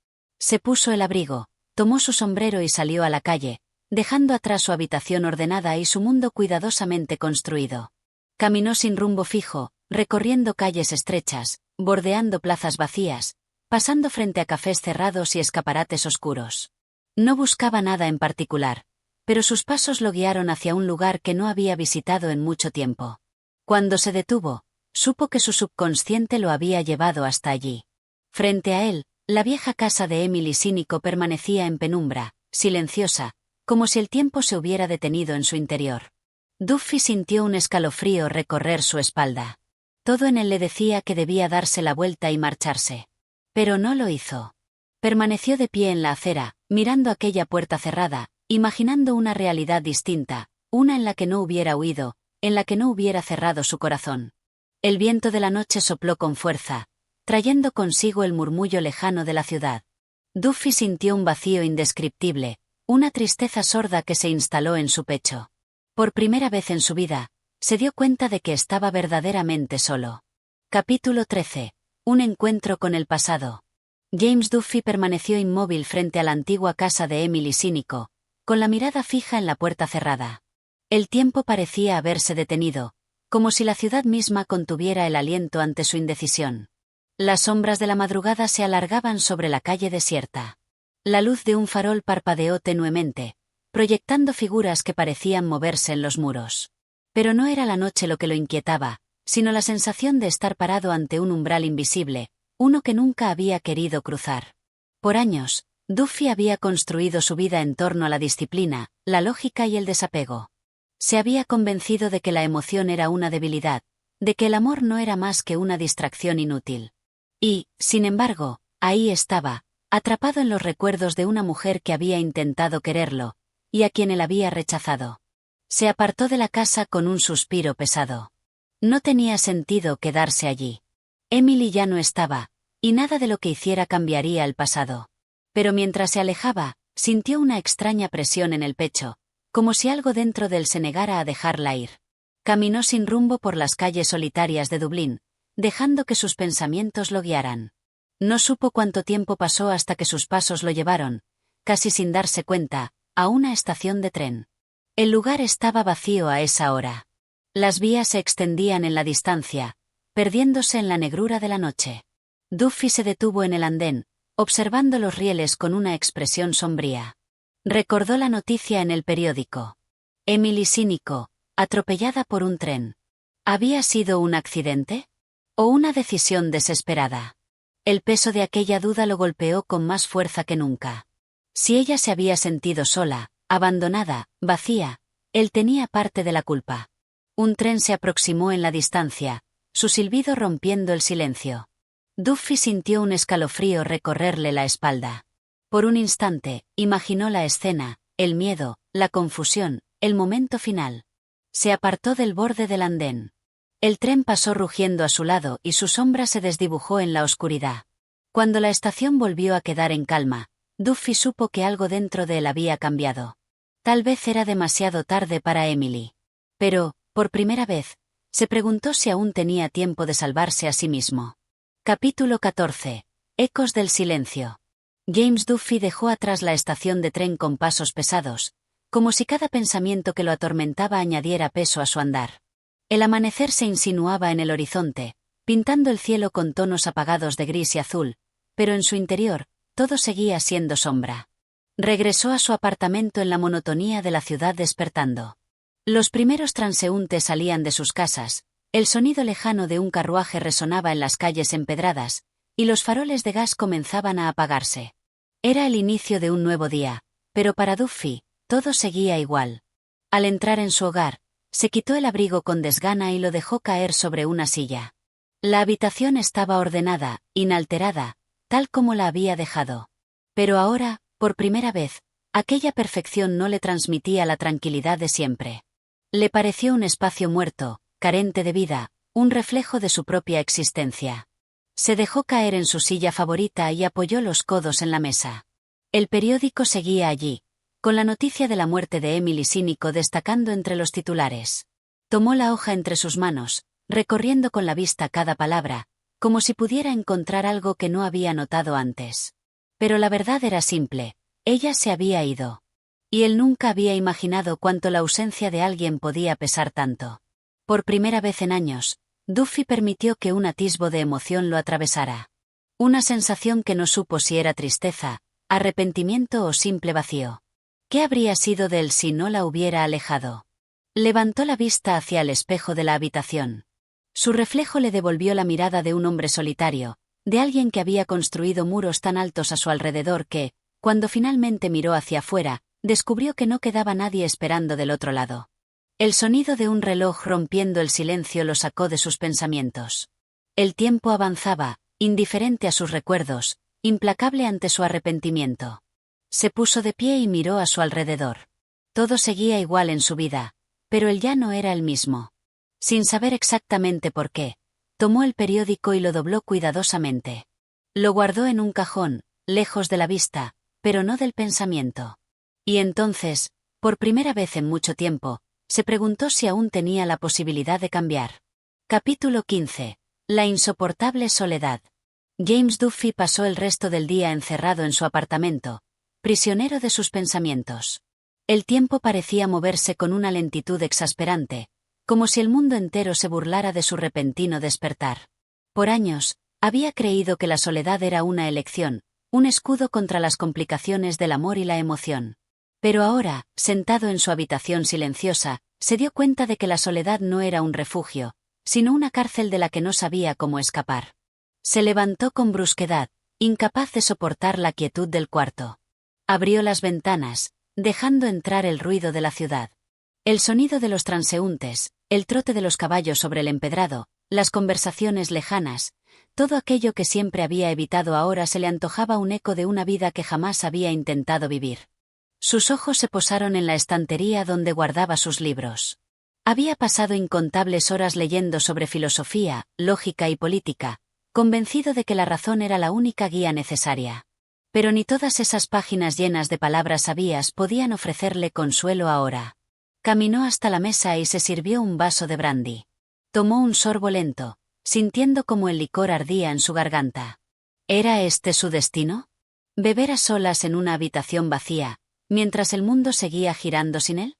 Se puso el abrigo, tomó su sombrero y salió a la calle, dejando atrás su habitación ordenada y su mundo cuidadosamente construido. Caminó sin rumbo fijo, recorriendo calles estrechas, bordeando plazas vacías, pasando frente a cafés cerrados y escaparates oscuros. No buscaba nada en particular, pero sus pasos lo guiaron hacia un lugar que no había visitado en mucho tiempo. Cuando se detuvo, supo que su subconsciente lo había llevado hasta allí. Frente a él, la vieja casa de Emily cínico permanecía en penumbra, silenciosa, como si el tiempo se hubiera detenido en su interior. Duffy sintió un escalofrío recorrer su espalda. Todo en él le decía que debía darse la vuelta y marcharse. Pero no lo hizo. Permaneció de pie en la acera, mirando aquella puerta cerrada, imaginando una realidad distinta, una en la que no hubiera huido, en la que no hubiera cerrado su corazón. El viento de la noche sopló con fuerza, trayendo consigo el murmullo lejano de la ciudad. Duffy sintió un vacío indescriptible, una tristeza sorda que se instaló en su pecho. Por primera vez en su vida, se dio cuenta de que estaba verdaderamente solo. Capítulo 13. Un encuentro con el pasado. James Duffy permaneció inmóvil frente a la antigua casa de Emily cínico, con la mirada fija en la puerta cerrada. El tiempo parecía haberse detenido, como si la ciudad misma contuviera el aliento ante su indecisión. Las sombras de la madrugada se alargaban sobre la calle desierta. La luz de un farol parpadeó tenuemente, proyectando figuras que parecían moverse en los muros. Pero no era la noche lo que lo inquietaba, sino la sensación de estar parado ante un umbral invisible, uno que nunca había querido cruzar. Por años, Duffy había construido su vida en torno a la disciplina, la lógica y el desapego. Se había convencido de que la emoción era una debilidad, de que el amor no era más que una distracción inútil. Y, sin embargo, ahí estaba, atrapado en los recuerdos de una mujer que había intentado quererlo, y a quien él había rechazado. Se apartó de la casa con un suspiro pesado. No tenía sentido quedarse allí. Emily ya no estaba, y nada de lo que hiciera cambiaría el pasado. Pero mientras se alejaba, sintió una extraña presión en el pecho, como si algo dentro de él se negara a dejarla ir. Caminó sin rumbo por las calles solitarias de Dublín, dejando que sus pensamientos lo guiaran. No supo cuánto tiempo pasó hasta que sus pasos lo llevaron, casi sin darse cuenta, a una estación de tren. El lugar estaba vacío a esa hora. Las vías se extendían en la distancia, perdiéndose en la negrura de la noche. Duffy se detuvo en el andén, observando los rieles con una expresión sombría. Recordó la noticia en el periódico. Emily cínico, atropellada por un tren. ¿Había sido un accidente? ¿O una decisión desesperada? El peso de aquella duda lo golpeó con más fuerza que nunca. Si ella se había sentido sola, abandonada, vacía, él tenía parte de la culpa. Un tren se aproximó en la distancia, su silbido rompiendo el silencio. Duffy sintió un escalofrío recorrerle la espalda. Por un instante, imaginó la escena, el miedo, la confusión, el momento final. Se apartó del borde del andén. El tren pasó rugiendo a su lado y su sombra se desdibujó en la oscuridad. Cuando la estación volvió a quedar en calma, Duffy supo que algo dentro de él había cambiado. Tal vez era demasiado tarde para Emily. Pero, por primera vez, se preguntó si aún tenía tiempo de salvarse a sí mismo. Capítulo 14. Ecos del silencio. James Duffy dejó atrás la estación de tren con pasos pesados, como si cada pensamiento que lo atormentaba añadiera peso a su andar. El amanecer se insinuaba en el horizonte, pintando el cielo con tonos apagados de gris y azul, pero en su interior, todo seguía siendo sombra. Regresó a su apartamento en la monotonía de la ciudad despertando. Los primeros transeúntes salían de sus casas, el sonido lejano de un carruaje resonaba en las calles empedradas, y los faroles de gas comenzaban a apagarse. Era el inicio de un nuevo día, pero para Duffy, todo seguía igual. Al entrar en su hogar, se quitó el abrigo con desgana y lo dejó caer sobre una silla. La habitación estaba ordenada, inalterada, tal como la había dejado. Pero ahora, por primera vez, aquella perfección no le transmitía la tranquilidad de siempre. Le pareció un espacio muerto, carente de vida, un reflejo de su propia existencia. Se dejó caer en su silla favorita y apoyó los codos en la mesa. El periódico seguía allí, con la noticia de la muerte de Emily Sinico destacando entre los titulares. Tomó la hoja entre sus manos, recorriendo con la vista cada palabra, como si pudiera encontrar algo que no había notado antes. Pero la verdad era simple, ella se había ido. Y él nunca había imaginado cuánto la ausencia de alguien podía pesar tanto. Por primera vez en años, Duffy permitió que un atisbo de emoción lo atravesara. Una sensación que no supo si era tristeza, arrepentimiento o simple vacío. ¿Qué habría sido de él si no la hubiera alejado? Levantó la vista hacia el espejo de la habitación. Su reflejo le devolvió la mirada de un hombre solitario, de alguien que había construido muros tan altos a su alrededor que, cuando finalmente miró hacia afuera, descubrió que no quedaba nadie esperando del otro lado. El sonido de un reloj rompiendo el silencio lo sacó de sus pensamientos. El tiempo avanzaba, indiferente a sus recuerdos, implacable ante su arrepentimiento. Se puso de pie y miró a su alrededor. Todo seguía igual en su vida, pero él ya no era el mismo. Sin saber exactamente por qué, tomó el periódico y lo dobló cuidadosamente. Lo guardó en un cajón, lejos de la vista, pero no del pensamiento. Y entonces, por primera vez en mucho tiempo, se preguntó si aún tenía la posibilidad de cambiar. Capítulo 15. La insoportable soledad. James Duffy pasó el resto del día encerrado en su apartamento, prisionero de sus pensamientos. El tiempo parecía moverse con una lentitud exasperante, como si el mundo entero se burlara de su repentino despertar. Por años, había creído que la soledad era una elección, un escudo contra las complicaciones del amor y la emoción. Pero ahora, sentado en su habitación silenciosa, se dio cuenta de que la soledad no era un refugio, sino una cárcel de la que no sabía cómo escapar. Se levantó con brusquedad, incapaz de soportar la quietud del cuarto. Abrió las ventanas, dejando entrar el ruido de la ciudad. El sonido de los transeúntes, el trote de los caballos sobre el empedrado, las conversaciones lejanas, todo aquello que siempre había evitado ahora se le antojaba un eco de una vida que jamás había intentado vivir. Sus ojos se posaron en la estantería donde guardaba sus libros. Había pasado incontables horas leyendo sobre filosofía, lógica y política, convencido de que la razón era la única guía necesaria. Pero ni todas esas páginas llenas de palabras sabias podían ofrecerle consuelo ahora. Caminó hasta la mesa y se sirvió un vaso de brandy. Tomó un sorbo lento, sintiendo como el licor ardía en su garganta. ¿Era este su destino? ¿Beber a solas en una habitación vacía, mientras el mundo seguía girando sin él?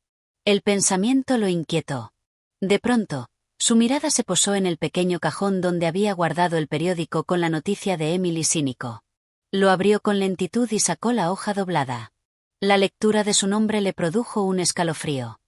El pensamiento lo inquietó. De pronto, su mirada se posó en el pequeño cajón donde había guardado el periódico con la noticia de Emily Sinico. Lo abrió con lentitud y sacó la hoja doblada. La lectura de su nombre le produjo un escalofrío.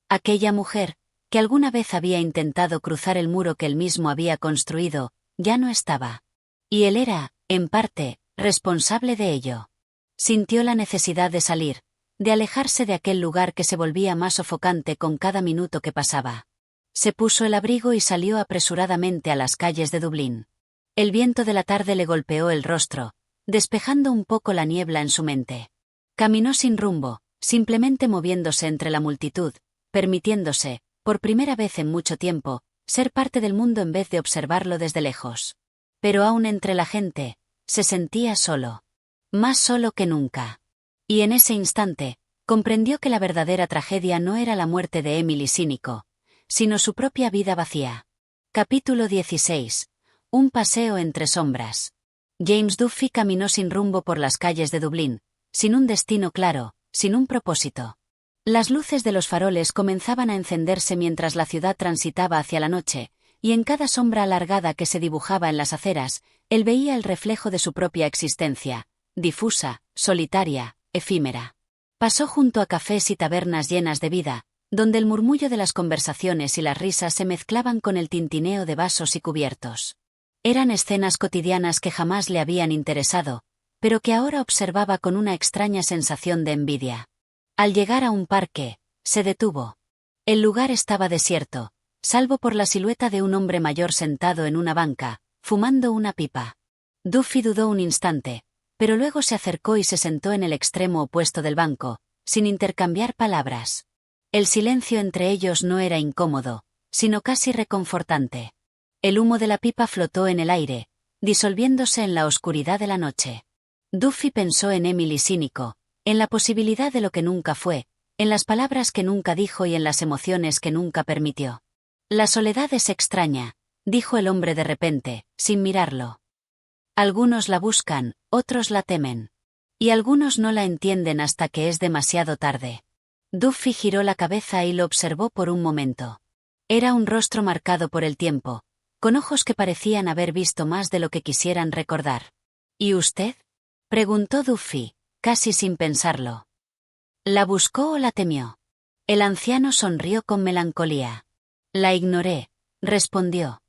Aquella mujer, que alguna vez había intentado cruzar el muro que él mismo había construido, ya no estaba. Y él era, en parte, responsable de ello. Sintió la necesidad de salir, de alejarse de aquel lugar que se volvía más sofocante con cada minuto que pasaba. Se puso el abrigo y salió apresuradamente a las calles de Dublín. El viento de la tarde le golpeó el rostro, despejando un poco la niebla en su mente. Caminó sin rumbo, simplemente moviéndose entre la multitud, permitiéndose, por primera vez en mucho tiempo, ser parte del mundo en vez de observarlo desde lejos. Pero aún entre la gente, se sentía solo. Más solo que nunca. Y en ese instante, comprendió que la verdadera tragedia no era la muerte de Emily Sinico, sino su propia vida vacía. Capítulo 16. Un paseo entre sombras. James Duffy caminó sin rumbo por las calles de Dublín, sin un destino claro, sin un propósito. Las luces de los faroles comenzaban a encenderse mientras la ciudad transitaba hacia la noche, y en cada sombra alargada que se dibujaba en las aceras, él veía el reflejo de su propia existencia, difusa, solitaria, efímera. Pasó junto a cafés y tabernas llenas de vida, donde el murmullo de las conversaciones y las risas se mezclaban con el tintineo de vasos y cubiertos. Eran escenas cotidianas que jamás le habían interesado, pero que ahora observaba con una extraña sensación de envidia. Al llegar a un parque, se detuvo. El lugar estaba desierto, salvo por la silueta de un hombre mayor sentado en una banca, fumando una pipa. Duffy dudó un instante, pero luego se acercó y se sentó en el extremo opuesto del banco, sin intercambiar palabras. El silencio entre ellos no era incómodo, sino casi reconfortante. El humo de la pipa flotó en el aire, disolviéndose en la oscuridad de la noche. Duffy pensó en Emily Sinico, en la posibilidad de lo que nunca fue, en las palabras que nunca dijo y en las emociones que nunca permitió. La soledad es extraña, dijo el hombre de repente, sin mirarlo. Algunos la buscan, otros la temen. Y algunos no la entienden hasta que es demasiado tarde. Duffy giró la cabeza y lo observó por un momento. Era un rostro marcado por el tiempo, con ojos que parecían haber visto más de lo que quisieran recordar. ¿Y usted? Preguntó Duffy, casi sin pensarlo. ¿La buscó o la temió? El anciano sonrió con melancolía. La ignoré, respondió.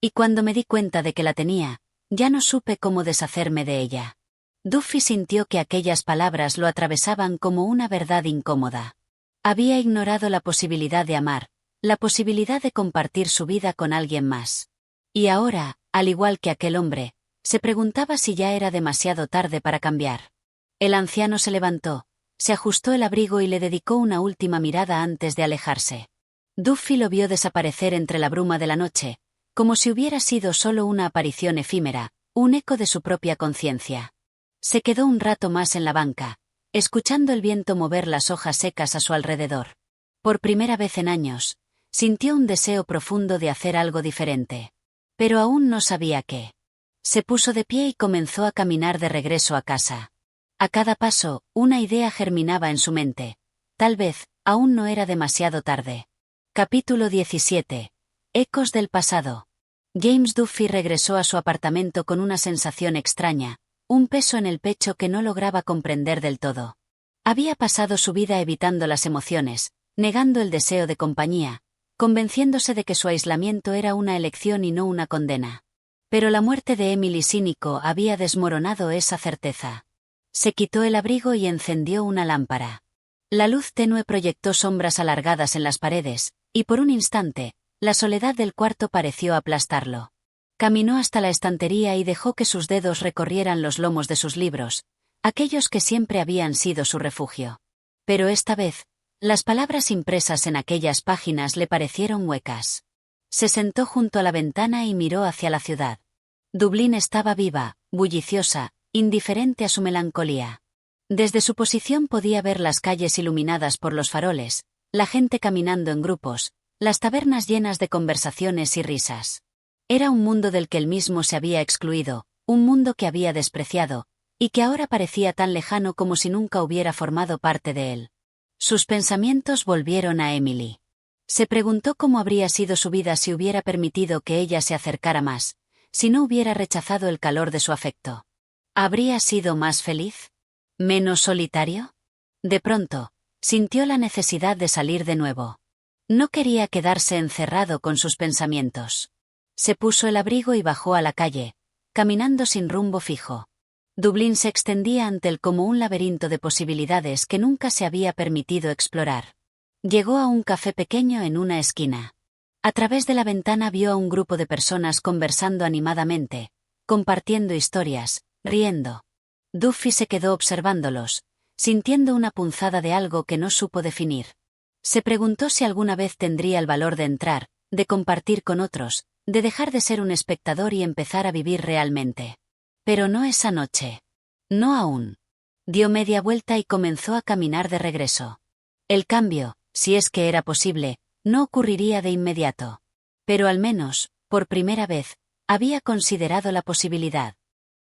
Y cuando me di cuenta de que la tenía, ya no supe cómo deshacerme de ella. Duffy sintió que aquellas palabras lo atravesaban como una verdad incómoda. Había ignorado la posibilidad de amar, la posibilidad de compartir su vida con alguien más. Y ahora, al igual que aquel hombre, se preguntaba si ya era demasiado tarde para cambiar. El anciano se levantó, se ajustó el abrigo y le dedicó una última mirada antes de alejarse. Duffy lo vio desaparecer entre la bruma de la noche, como si hubiera sido solo una aparición efímera, un eco de su propia conciencia. Se quedó un rato más en la banca, escuchando el viento mover las hojas secas a su alrededor. Por primera vez en años, sintió un deseo profundo de hacer algo diferente. Pero aún no sabía qué. Se puso de pie y comenzó a caminar de regreso a casa. A cada paso, una idea germinaba en su mente. Tal vez, aún no era demasiado tarde. Capítulo 17. Ecos del pasado. James Duffy regresó a su apartamento con una sensación extraña, un peso en el pecho que no lograba comprender del todo. Había pasado su vida evitando las emociones, negando el deseo de compañía, convenciéndose de que su aislamiento era una elección y no una condena. Pero la muerte de Emily Sinico había desmoronado esa certeza. Se quitó el abrigo y encendió una lámpara. La luz tenue proyectó sombras alargadas en las paredes, y por un instante, la soledad del cuarto pareció aplastarlo. Caminó hasta la estantería y dejó que sus dedos recorrieran los lomos de sus libros, aquellos que siempre habían sido su refugio. Pero esta vez, las palabras impresas en aquellas páginas le parecieron huecas. Se sentó junto a la ventana y miró hacia la ciudad. Dublín estaba viva, bulliciosa, indiferente a su melancolía. Desde su posición podía ver las calles iluminadas por los faroles, la gente caminando en grupos, las tabernas llenas de conversaciones y risas. Era un mundo del que él mismo se había excluido, un mundo que había despreciado, y que ahora parecía tan lejano como si nunca hubiera formado parte de él. Sus pensamientos volvieron a Emily. Se preguntó cómo habría sido su vida si hubiera permitido que ella se acercara más, si no hubiera rechazado el calor de su afecto. ¿Habría sido más feliz? ¿Menos solitario? De pronto, sintió la necesidad de salir de nuevo. No quería quedarse encerrado con sus pensamientos. Se puso el abrigo y bajó a la calle, caminando sin rumbo fijo. Dublín se extendía ante él como un laberinto de posibilidades que nunca se había permitido explorar. Llegó a un café pequeño en una esquina. A través de la ventana vio a un grupo de personas conversando animadamente, compartiendo historias, riendo. Duffy se quedó observándolos, sintiendo una punzada de algo que no supo definir. Se preguntó si alguna vez tendría el valor de entrar, de compartir con otros, de dejar de ser un espectador y empezar a vivir realmente. Pero no esa noche. No aún. Dio media vuelta y comenzó a caminar de regreso. El cambio, si es que era posible, no ocurriría de inmediato. Pero al menos, por primera vez, había considerado la posibilidad.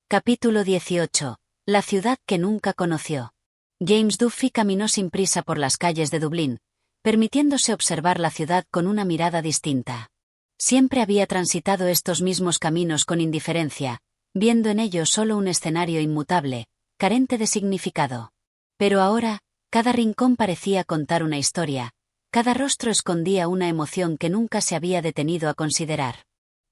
Capítulo 18. La ciudad que nunca conoció. James Duffy caminó sin prisa por las calles de Dublín, permitiéndose observar la ciudad con una mirada distinta. Siempre había transitado estos mismos caminos con indiferencia, viendo en ellos solo un escenario inmutable, carente de significado. Pero ahora, cada rincón parecía contar una historia, cada rostro escondía una emoción que nunca se había detenido a considerar.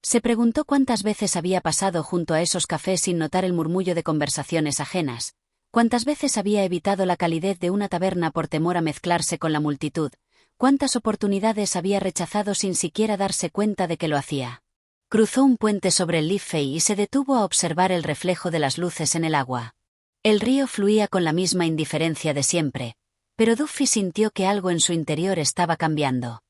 Se preguntó cuántas veces había pasado junto a esos cafés sin notar el murmullo de conversaciones ajenas, cuántas veces había evitado la calidez de una taberna por temor a mezclarse con la multitud, cuántas oportunidades había rechazado sin siquiera darse cuenta de que lo hacía. Cruzó un puente sobre el Liffey y se detuvo a observar el reflejo de las luces en el agua. El río fluía con la misma indiferencia de siempre, pero Duffy sintió que algo en su interior estaba cambiando.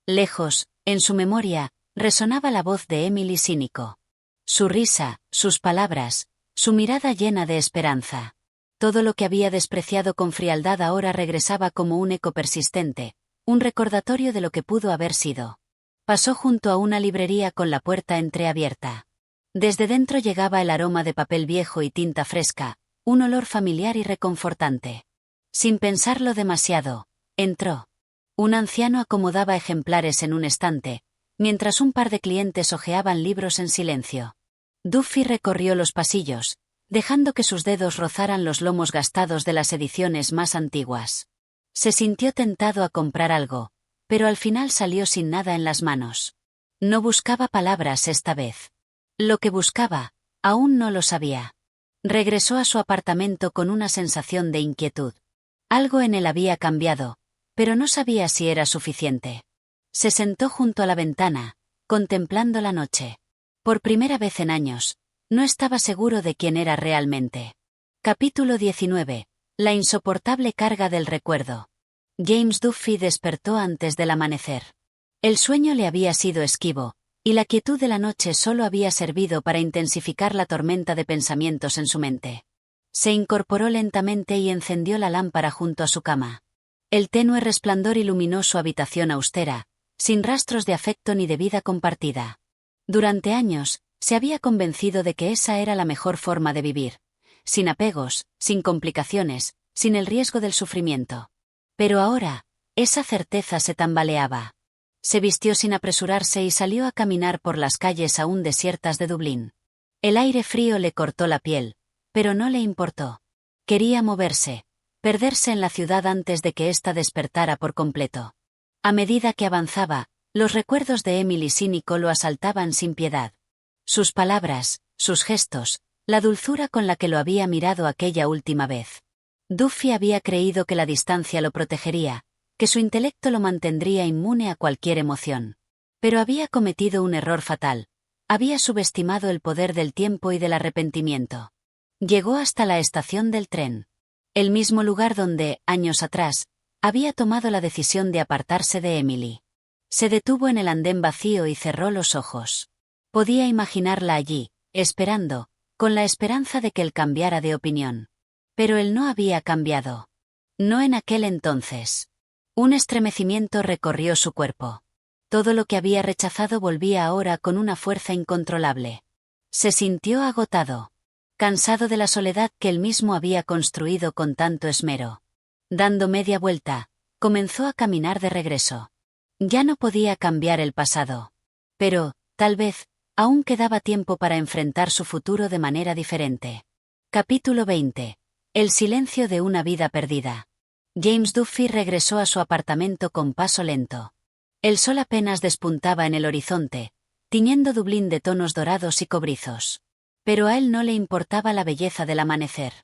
Lejos, en su memoria, resonaba la voz de Emily Cínico. Su risa, sus palabras, su mirada llena de esperanza. Todo lo que había despreciado con frialdad ahora regresaba como un eco persistente, un recordatorio de lo que pudo haber sido. Pasó junto a una librería con la puerta entreabierta. Desde dentro llegaba el aroma de papel viejo y tinta fresca, un olor familiar y reconfortante. Sin pensarlo demasiado, entró. Un anciano acomodaba ejemplares en un estante, mientras un par de clientes hojeaban libros en silencio. Duffy recorrió los pasillos, dejando que sus dedos rozaran los lomos gastados de las ediciones más antiguas. Se sintió tentado a comprar algo, pero al final salió sin nada en las manos. No buscaba palabras esta vez. Lo que buscaba, aún no lo sabía. Regresó a su apartamento con una sensación de inquietud. Algo en él había cambiado, pero no sabía si era suficiente. Se sentó junto a la ventana, contemplando la noche. Por primera vez en años, no estaba seguro de quién era realmente. Capítulo 19. La insoportable carga del recuerdo. James Duffy despertó antes del amanecer. El sueño le había sido esquivo, y la quietud de la noche solo había servido para intensificar la tormenta de pensamientos en su mente. Se incorporó lentamente y encendió la lámpara junto a su cama. El tenue resplandor iluminó su habitación austera, sin rastros de afecto ni de vida compartida. Durante años, se había convencido de que esa era la mejor forma de vivir, sin apegos, sin complicaciones, sin el riesgo del sufrimiento. Pero ahora, esa certeza se tambaleaba. Se vistió sin apresurarse y salió a caminar por las calles aún desiertas de Dublín. El aire frío le cortó la piel, pero no le importó. Quería moverse, perderse en la ciudad antes de que ésta despertara por completo. A medida que avanzaba, los recuerdos de Emily Cínico lo asaltaban sin piedad. Sus palabras, sus gestos, la dulzura con la que lo había mirado aquella última vez. Duffy había creído que la distancia lo protegería, que su intelecto lo mantendría inmune a cualquier emoción. Pero había cometido un error fatal. Había subestimado el poder del tiempo y del arrepentimiento. Llegó hasta la estación del tren. El mismo lugar donde, años atrás, había tomado la decisión de apartarse de Emily. Se detuvo en el andén vacío y cerró los ojos. Podía imaginarla allí, esperando, con la esperanza de que él cambiara de opinión. Pero él no había cambiado. No en aquel entonces. Un estremecimiento recorrió su cuerpo. Todo lo que había rechazado volvía ahora con una fuerza incontrolable. Se sintió agotado. Cansado de la soledad que él mismo había construido con tanto esmero. Dando media vuelta, comenzó a caminar de regreso. Ya no podía cambiar el pasado. Pero, tal vez, aún quedaba tiempo para enfrentar su futuro de manera diferente. Capítulo 20. El silencio de una vida perdida. James Duffy regresó a su apartamento con paso lento. El sol apenas despuntaba en el horizonte, tiñendo Dublín de tonos dorados y cobrizos. Pero a él no le importaba la belleza del amanecer.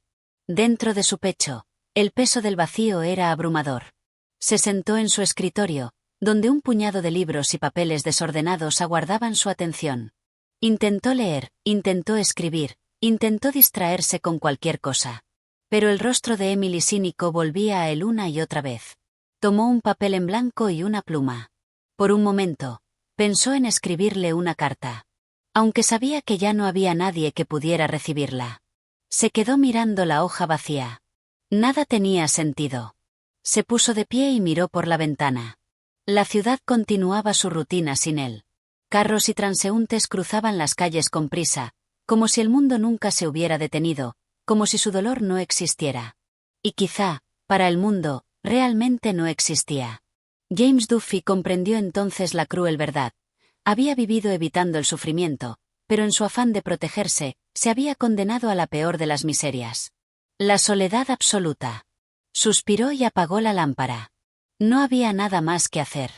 Dentro de su pecho, el peso del vacío era abrumador. Se sentó en su escritorio, donde un puñado de libros y papeles desordenados aguardaban su atención. Intentó leer, intentó escribir, intentó distraerse con cualquier cosa. Pero el rostro de Emily cínico volvía a él una y otra vez. Tomó un papel en blanco y una pluma. Por un momento, pensó en escribirle una carta. Aunque sabía que ya no había nadie que pudiera recibirla. Se quedó mirando la hoja vacía. Nada tenía sentido. Se puso de pie y miró por la ventana. La ciudad continuaba su rutina sin él. Carros y transeúntes cruzaban las calles con prisa, como si el mundo nunca se hubiera detenido, como si su dolor no existiera. Y quizá, para el mundo, realmente no existía. James Duffy comprendió entonces la cruel verdad. Había vivido evitando el sufrimiento, pero en su afán de protegerse, se había condenado a la peor de las miserias. La soledad absoluta. Suspiró y apagó la lámpara. No había nada más que hacer.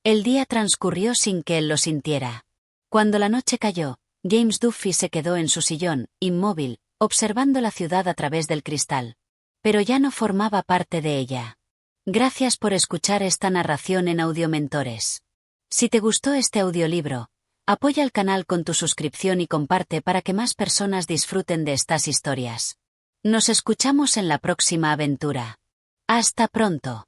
El día transcurrió sin que él lo sintiera. Cuando la noche cayó, James Duffy se quedó en su sillón, inmóvil, observando la ciudad a través del cristal. Pero ya no formaba parte de ella. Gracias por escuchar esta narración en Audiomentores. Si te gustó este audiolibro, apoya el canal con tu suscripción y comparte para que más personas disfruten de estas historias. Nos escuchamos en la próxima aventura. Hasta pronto.